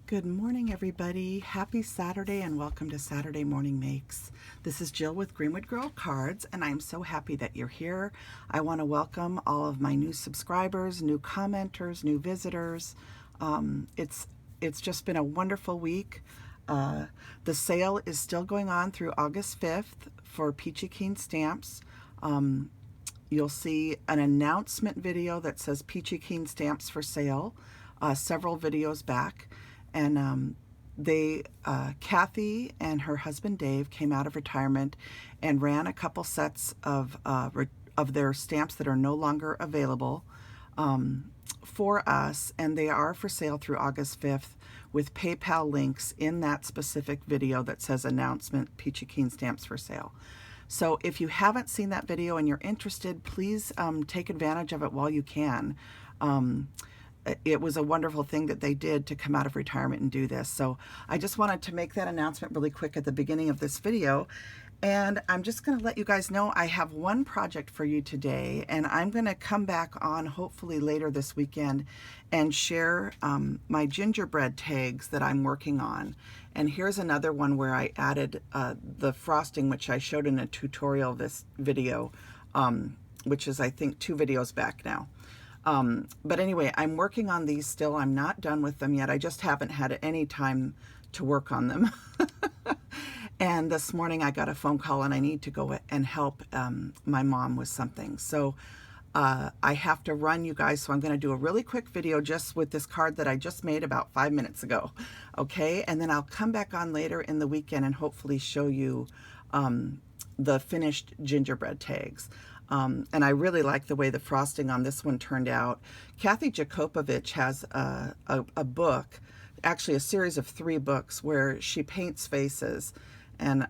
Good morning, everybody. Happy Saturday and welcome to Saturday Morning Makes. This is Jill with Greenwood Girl Cards, and I'm so happy that you're here. I want to welcome all of my new subscribers, new commenters, new visitors. It's just been a wonderful week. The sale is still going on through August 5th for Peachy Keen stamps. You'll see an announcement video that says Peachy Keen stamps for sale several videos back. And Kathy and her husband Dave came out of retirement and ran a couple sets of their stamps that are no longer available for us, and they are for sale through August 5th with PayPal links in that specific video that says announcement Peachy Keen stamps for sale. So if you haven't seen that video and you're interested, please take advantage of it while you can. It was a wonderful thing that they did to come out of retirement and do this. So I just wanted to make that announcement really quick at the beginning of this video. And I'm just going to let you guys know I have one project for you today, and I'm going to come back on hopefully later this weekend and share my gingerbread tags that I'm working on. And here's another one where I added the frosting, which I showed in a tutorial this video, which is I think 2 videos back now. But anyway, I'm working on these still. I'm not done with them yet. I just haven't had any time to work on them. And this morning I got a phone call and I need to go and help my mom with something. So I have to run, you guys, so I'm going to do a really quick video just with this card that I just made about 5 minutes ago. Okay, and then I'll come back on later in the weekend and hopefully show you the finished gingerbread tags. And I really like the way the frosting on this one turned out. Kathy Jakopovich has a book, actually a series of 3 books where she paints faces, and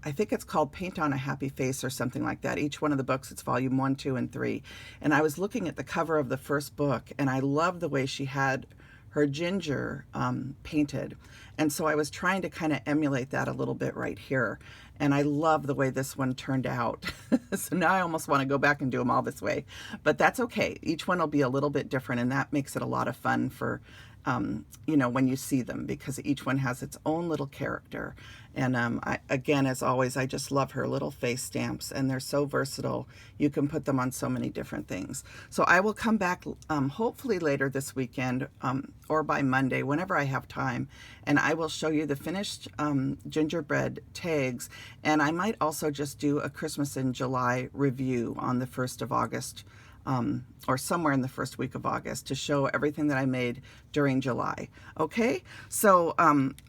I think it's called Paint on a Happy Face or something like that. Each one of the books, it's volume 1, 2, and 3. And I was looking at the cover of the first book, and I love the way she had her ginger painted. And so I was trying to kind of emulate that a little bit right here. And I love the way this one turned out. So now I almost want to go back and do them all this way. But that's okay. Each one will be a little bit different, and that makes it a lot of fun for, you know, when you see them, because each one has its own little character. And again, as always, I just love her little face stamps, and they're so versatile. You can put them on so many different things. So I will come back hopefully later this weekend or by Monday, whenever I have time, and I will show you the finished gingerbread tags. And I might also just do a Christmas in July review on the 1st of August, or somewhere in the first week of August, to show everything that I made during July. Okay, so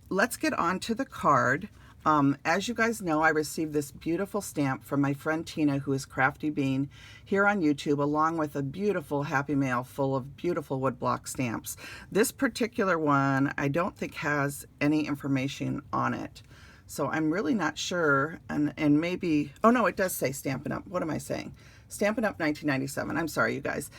let's get on to the card. As you guys know, I received this beautiful stamp from my friend Tina, who is Crafty Bean, here on YouTube, along with a beautiful Happy Mail full of beautiful woodblock stamps. This particular one, I don't think has any information on it. So I'm really not sure, and maybe, oh no, it does say Stampin' Up. What am I saying? Stampin' Up 1997. I'm sorry, you guys.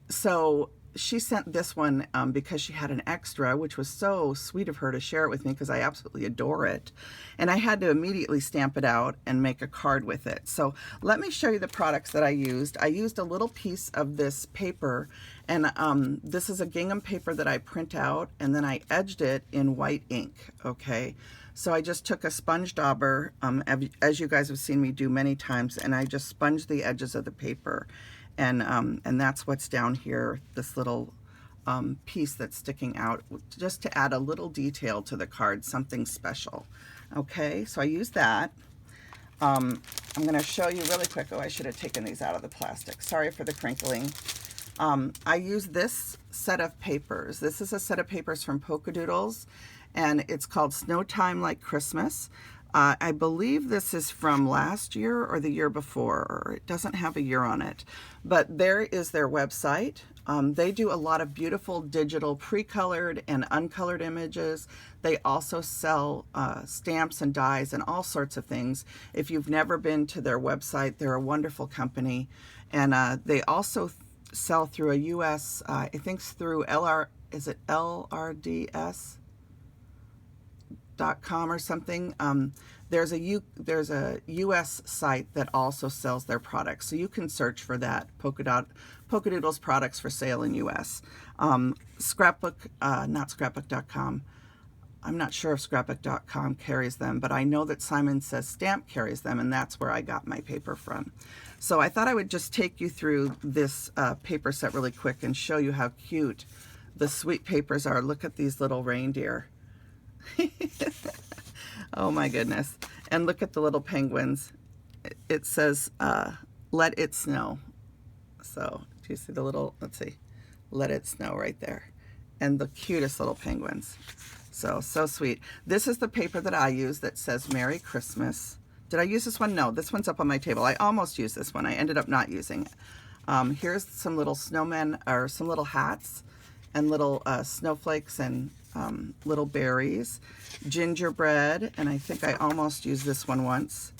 So she sent this one because she had an extra, which was so sweet of her to share it with me because I absolutely adore it. And I had to immediately stamp it out and make a card with it. So let me show you the products that I used. I used a little piece of this paper, and this is a gingham paper that I print out, and then I edged it in white ink, okay? So I just took a sponge dauber, as you guys have seen me do many times, and I just sponged the edges of the paper. And that's what's down here, this little piece that's sticking out, just to add a little detail to the card, something special. Okay, so I used that. I'm going to show you really quick. Oh, I should have taken these out of the plastic. Sorry for the crinkling. I use this set of papers. This is a set of papers from Polka Doodles, and it's called Snow Time Like Christmas. I believe this is from last year or the year before, or it doesn't have a year on it. But there is their website. They do a lot of beautiful digital pre-colored and uncolored images. They also sell stamps and dies and all sorts of things. If you've never been to their website, they're a wonderful company. And they also sell through a U.S., I think through is it LRDS? scrapbook.com or something. There's a US site that also sells their products, so you can search for that, Polka Doodles products for sale in US. Scrapbook, not scrapbook.com. I'm not sure if scrapbook.com carries them, but I know that Simon Says Stamp carries them, and that's where I got my paper from. So I thought I would just take you through this paper set really quick and show you how cute the sweet papers are. Look at these little reindeer. Oh my goodness. And look at the little penguins. It says, let it snow. So do you see the little, let's see, let it snow right there. And the cutest little penguins. So sweet. This is the paper that I use that says Merry Christmas. Did I use this one? No, this one's up on my table. I almost used this one. I ended up not using it. Here's some little snowmen, or some little hats, and little snowflakes and little berries. Gingerbread, and I think I almost used this one once.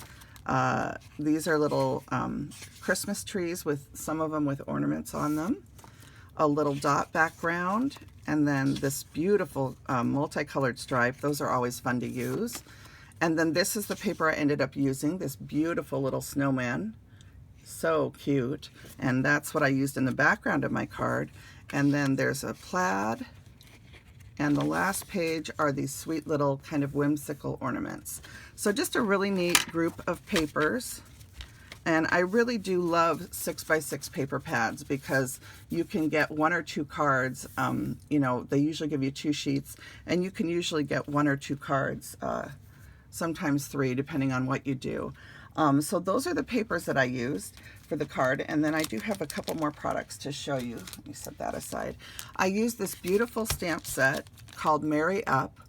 These are little Christmas trees, with some of them with ornaments on them. A little dot background, and then this beautiful multicolored stripe. Those are always fun to use. And then this is the paper I ended up using, this beautiful little snowman. So cute. And that's what I used in the background of my card. And then there's a plaid. And the last page are these sweet little kind of whimsical ornaments. So just a really neat group of papers. And I really do love 6x6 paper pads, because you can get 1 or 2 cards. You know, they usually give you 2 sheets, and you can usually get 1 or 2 cards, sometimes 3, depending on what you do. So those are the papers that I used for the card. And then I do have a couple more products to show you. Let me set that aside. I used this beautiful stamp set called Merry Up.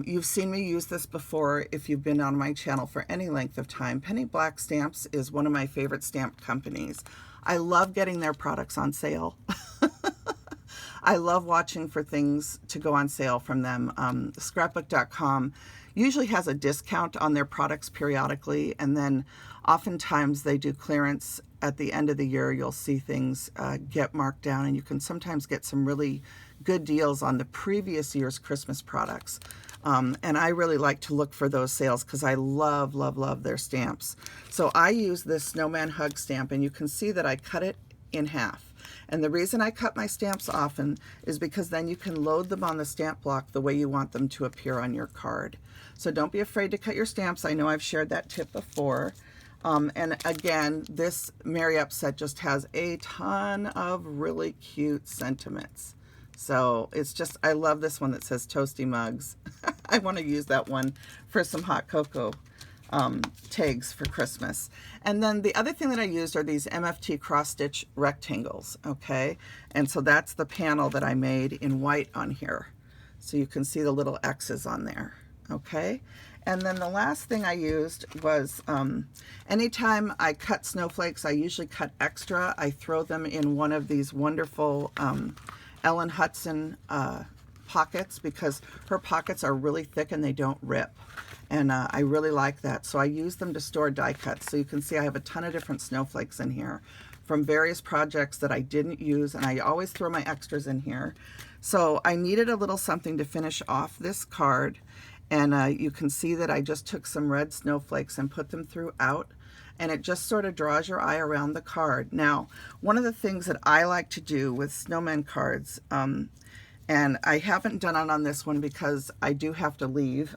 You've seen me use this before if you've been on my channel for any length of time. Penny Black Stamps is one of my favorite stamp companies. I love getting their products on sale. I love watching for things to go on sale from them. Scrapbook.com usually has a discount on their products periodically, and then oftentimes they do clearance at the end of the year. You'll see things get marked down, and you can sometimes get some really good deals on the previous year's Christmas products. And I really like to look for those sales, because I love, love, love their stamps. So I use this Snowman Hug stamp, and you can see that I cut it in half. And the reason I cut my stamps often is because then you can load them on the stamp block the way you want them to appear on your card. So don't be afraid to cut your stamps. I know I've shared that tip before. And again, this Merry Up set just has a ton of really cute sentiments. So it's just, I love this one that says Toasty Mugs. I want to use that one for some hot cocoa tags for Christmas. And then the other thing that I used are these MFT cross stitch rectangles, okay? And so that's the panel that I made in white on here. So you can see the little X's on there, okay? And then the last thing I used was, anytime I cut snowflakes, I usually cut extra. I throw them in one of these wonderful Ellen Hudson pockets, because her pockets are really thick and they don't rip. And I really like that. So I use them to store die cuts. So you can see I have a ton of different snowflakes in here from various projects that I didn't use, and I always throw my extras in here. So I needed a little something to finish off this card. And you can see that I just took some red snowflakes and put them throughout, and it just sort of draws your eye around the card. Now, one of the things that I like to do with snowman cards, and I haven't done it on this one because I do have to leave,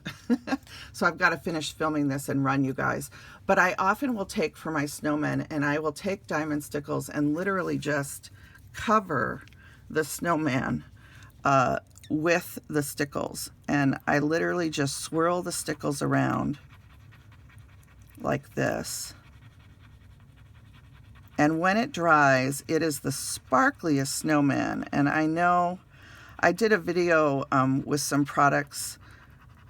so I've got to finish filming this and run, you guys. But I often will take for my snowmen, and I will take diamond stickles and literally just cover the snowman with the stickles. And I literally just swirl the stickles around like this. And when it dries, it is the sparkliest snowman. And I know I did a video with some products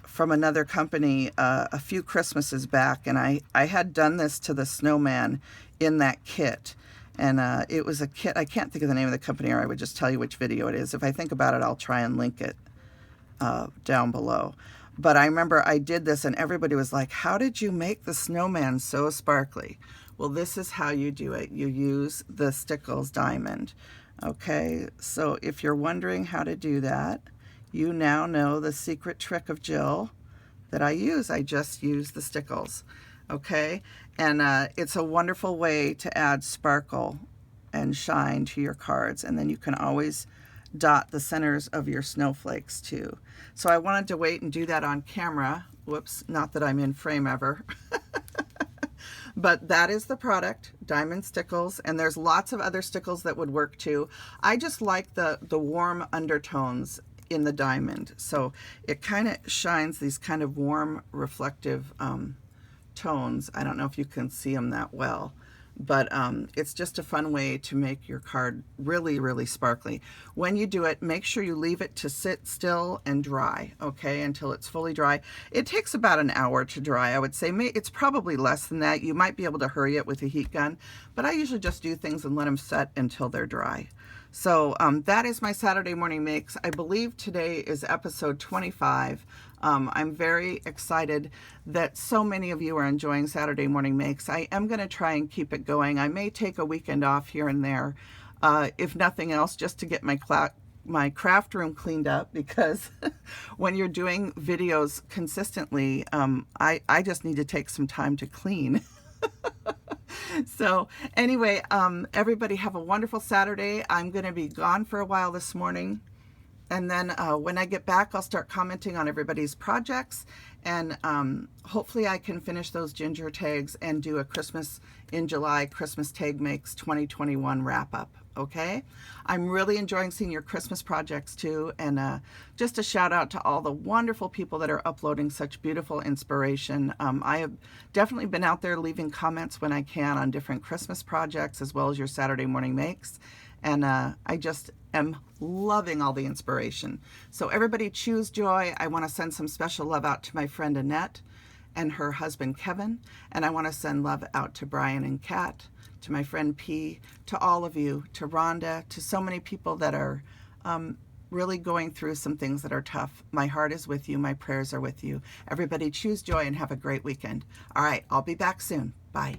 from another company a few Christmases back, and I had done this to the snowman in that kit. And it was a kit, I can't think of the name of the company, or I would just tell you which video it is. If I think about it, I'll try and link it down below. But I remember I did this, and everybody was like, how did you make the snowman so sparkly? Well, this is how you do it. You use the Stickles diamond. Okay, so if you're wondering how to do that, you now know the secret trick of Jill. that I use. I just use the stickles, okay? And it's a wonderful way to add sparkle and shine to your cards, and then you can always dot the centers of your snowflakes too. So I wanted to wait and do that on camera. Whoops, not that I'm in frame ever. But that is the product, Diamond Stickles, and there's lots of other stickles that would work too. I just like the warm undertones in the diamond, so it kind of shines these kind of warm, reflective tones. I don't know if you can see them that well, but it's just a fun way to make your card really, really sparkly. When you do it, make sure you leave it to sit still and dry, okay, until it's fully dry. It takes about an hour to dry, I would say. It's probably less than that. You might be able to hurry it with a heat gun, but I usually just do things and let them set until they're dry. So that is my Saturday morning makes. I believe today is episode 25. I'm very excited that so many of you are enjoying Saturday morning makes. I am going to try and keep it going. I may take a weekend off here and there, if nothing else, just to get my craft room cleaned up, because when you're doing videos consistently, I just need to take some time to clean. So anyway, everybody have a wonderful Saturday. I'm going to be gone for a while this morning. And then when I get back, I'll start commenting on everybody's projects. And hopefully I can finish those ginger tags and do a Christmas in July Christmas Tag Makes 2021 wrap up. Okay? I'm really enjoying seeing your Christmas projects too. And just a shout out to all the wonderful people that are uploading such beautiful inspiration. I have definitely been out there leaving comments when I can on different Christmas projects, as well as your Saturday morning makes. And I just am loving all the inspiration. So everybody choose joy. I want to send some special love out to my friend Annette and her husband Kevin. And I want to send love out to Brian and Kat, to my friend P, to all of you, to Rhonda, to so many people that are really going through some things that are tough. My heart is with you. My prayers are with you. Everybody choose joy and have a great weekend. All right, I'll be back soon. Bye.